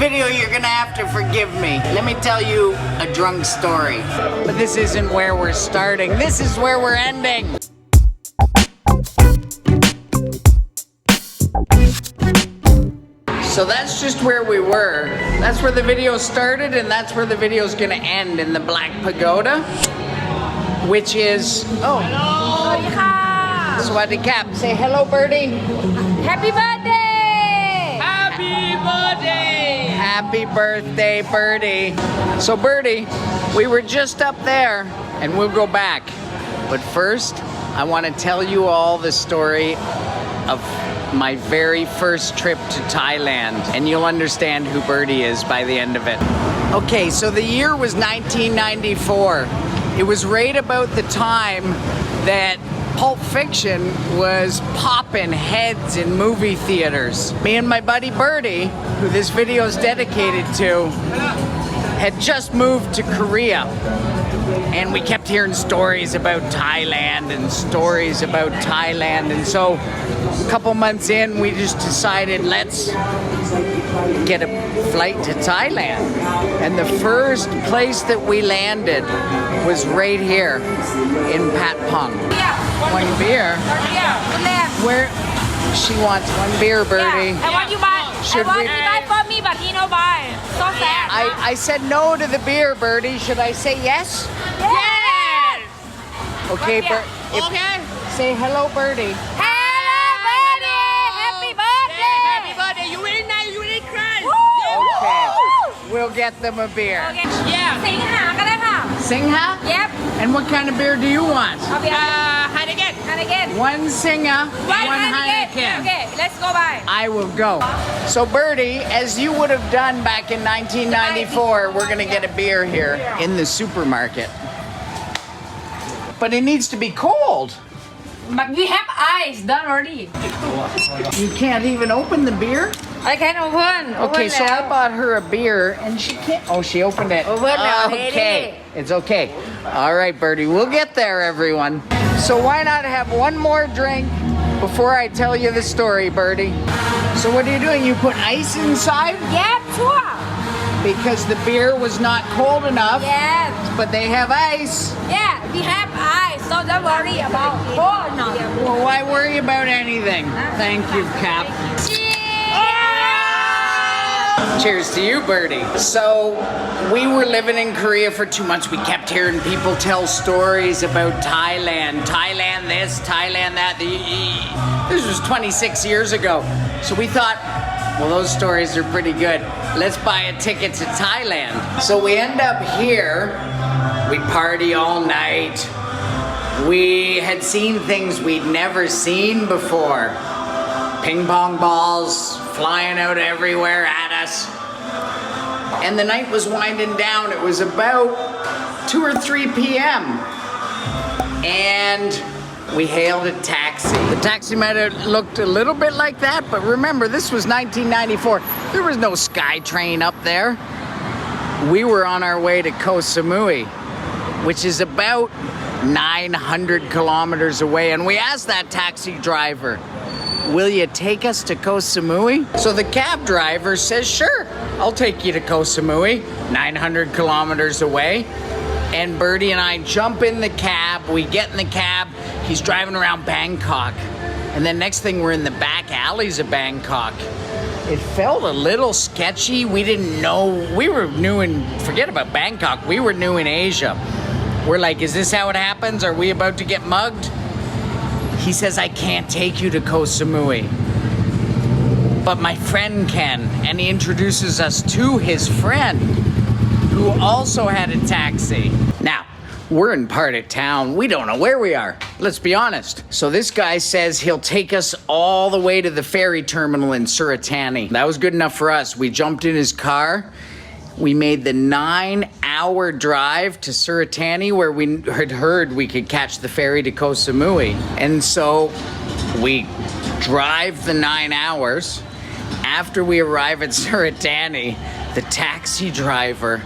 video, you're gonna have to forgive me. Let me tell you a drunk story. But this isn't where we're starting. This is where we're ending. So that's just where we were. That's where the video started, and that's where the video's gonna end, in the Black Pagoda, which is, oh. Hello. Swadee Cap. Say hello, Birdie. Happy birthday! Happy birthday! Happy birthday, Birdie. So Birdie, we were just up there, and we'll go back. But first, I want to tell you all the story of my very first trip to Thailand, and you'll understand who Birdie is by the end of it. Okay, so the year was 1994. It was right about the time that Pulp Fiction was popping heads in movie theaters. Me and my buddy Birdie, who this video is dedicated to, had just moved to Korea. And we kept hearing stories about Thailand and stories about Thailand. And so a couple months in, we just decided, let's get a flight to Thailand. And the first place that we landed was right here in Patpong. One beer? Where? She wants one beer, Birdie. I want you buy. Should I want we- you buy for me, but he no buy. So sad. I said no to the beer, Birdie. Should I say yes? Yes. Okay, Yeah. Okay. say hello, Birdie. Hello, birthday. Happy birthday. Happy birthday. You really nice. You really cry. Okay, we'll get them a beer. Okay. Yeah. สิงหาก็ได้ค่ะ Singha? Yep. And what kind of beer do you want? เอาเบียร์ Heineken. and again. One Singha, One one Heineken. Heineken. Okay, let's go by. I will go. So Birdie, as you would have done back in 1994, we're gonna get a beer here in the supermarket. But it needs to be cold. But we have ice done already. You can't even open the beer? I can open. Okay, so I bought her a beer and she can't. Oh, she opened it. Open now, Okay, lady. it's okay. All right, Birdie, we'll get there, everyone. So why not have one more drink before I tell you the story, Birdie? So what are you doing? You put ice inside Yep, sure. because the beer was not cold enough, Yes. but they have ice. Yeah, we have ice, so don't worry about cold. No. Well, why worry about anything? Thank you, Cap. Cheers to you, Birdie. So, we were living in Korea for 2 months. We kept hearing people tell stories about Thailand. Thailand this, Thailand that. This was 26 years ago. So we thought, well, those stories are pretty good. Let's buy a ticket to Thailand. So we end up here. We party all night. We had seen things we'd never seen before. Ping pong balls flying out everywhere at us. And the night was winding down. It was about 2 or 3 p.m. And we hailed a taxi. The taxi might have looked a little bit like that, but remember, this was 1994. There was no SkyTrain up there. We were on our way to Koh Samui, which is about 900 kilometers away. And we asked that taxi driver, will you take us to Koh Samui? So the cab driver says, sure, I'll take you to Koh Samui, 900 kilometers away. And Birdie and I jump in the cab, we get in the cab, he's driving around Bangkok. And then next thing we're in the back alleys of Bangkok. It felt a little sketchy. We didn't know, we were new in, forget about Bangkok, we were new in Asia. We're like, is this how it happens? Are we about to get mugged? He says, I can't take you to Koh Samui, but my friend can. And he introduces us to his friend, who also had a taxi. Now, we're in part of town. We don't know where we are. Let's be honest. So this guy says he'll take us all the way to the ferry terminal in Suratani. That was good enough for us. We jumped in his car. We made the 9-hour drive to Suratani, where we had heard we could catch the ferry to Koh Samui. And so we drive the 9 hours. After we arrive at Suratani, the taxi driver,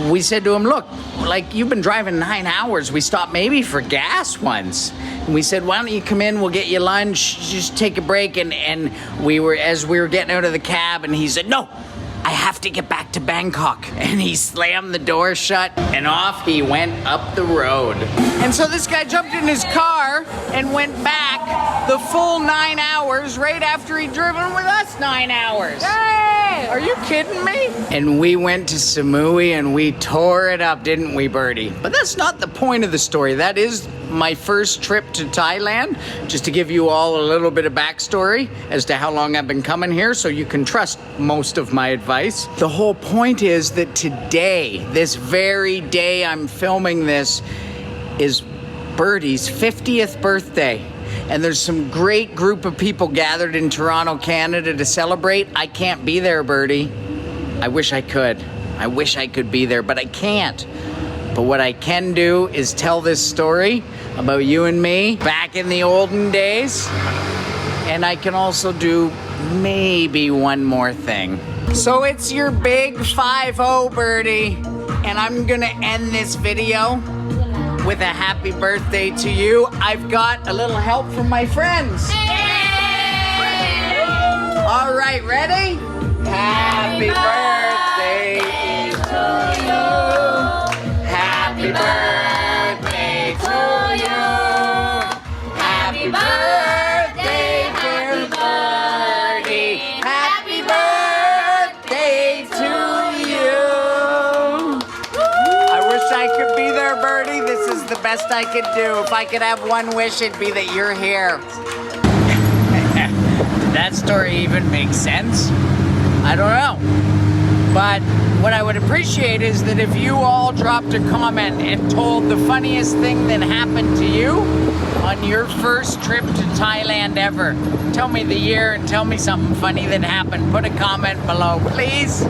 we said to him, look, like, you've been driving 9 hours. We stopped maybe for gas once. And we said, why don't you come in, we'll get you lunch, just take a break. And as we were getting out of the cab, and he said, no, I have to get back to Bangkok. And he slammed the door shut and off he went up the road. And so this guy jumped in his car and went back the full 9 hours right after he'd driven with us 9 hours. Hey! Are you kidding me? And we went to Samui and we tore it up, didn't we, Birdie? But that's not the point of the story. That is my first trip to Thailand, just to give you all a little bit of backstory as to how long I've been coming here so you can trust most of my advice. The whole point is that today, this very day I'm filming this, is Birdie's 50th birthday. And there's some great group of people gathered in Toronto, Canada to celebrate. I can't be there, Birdie. I wish I could. I wish I could be there, but I can't. But what I can do is tell this story about you and me back in the olden days. And I can also do maybe one more thing. So it's your big 5-0, Birdie. And I'm gonna end this video with a happy birthday to you. I've got a little help from my friends. All right, ready? Happy birthday to you. Happy birthday to you. Happy birthday, dear Birdie. Happy birthday to you. I wish I could be there, Birdie. This is the best I could do. If I could have one wish, it'd be that you're here. Did that story even make sense? I don't know. But what I would appreciate is that if you all dropped a comment and told the funniest thing that happened to you on your first trip to Thailand ever. Tell me the year and tell me something funny that happened. Put a comment below, please.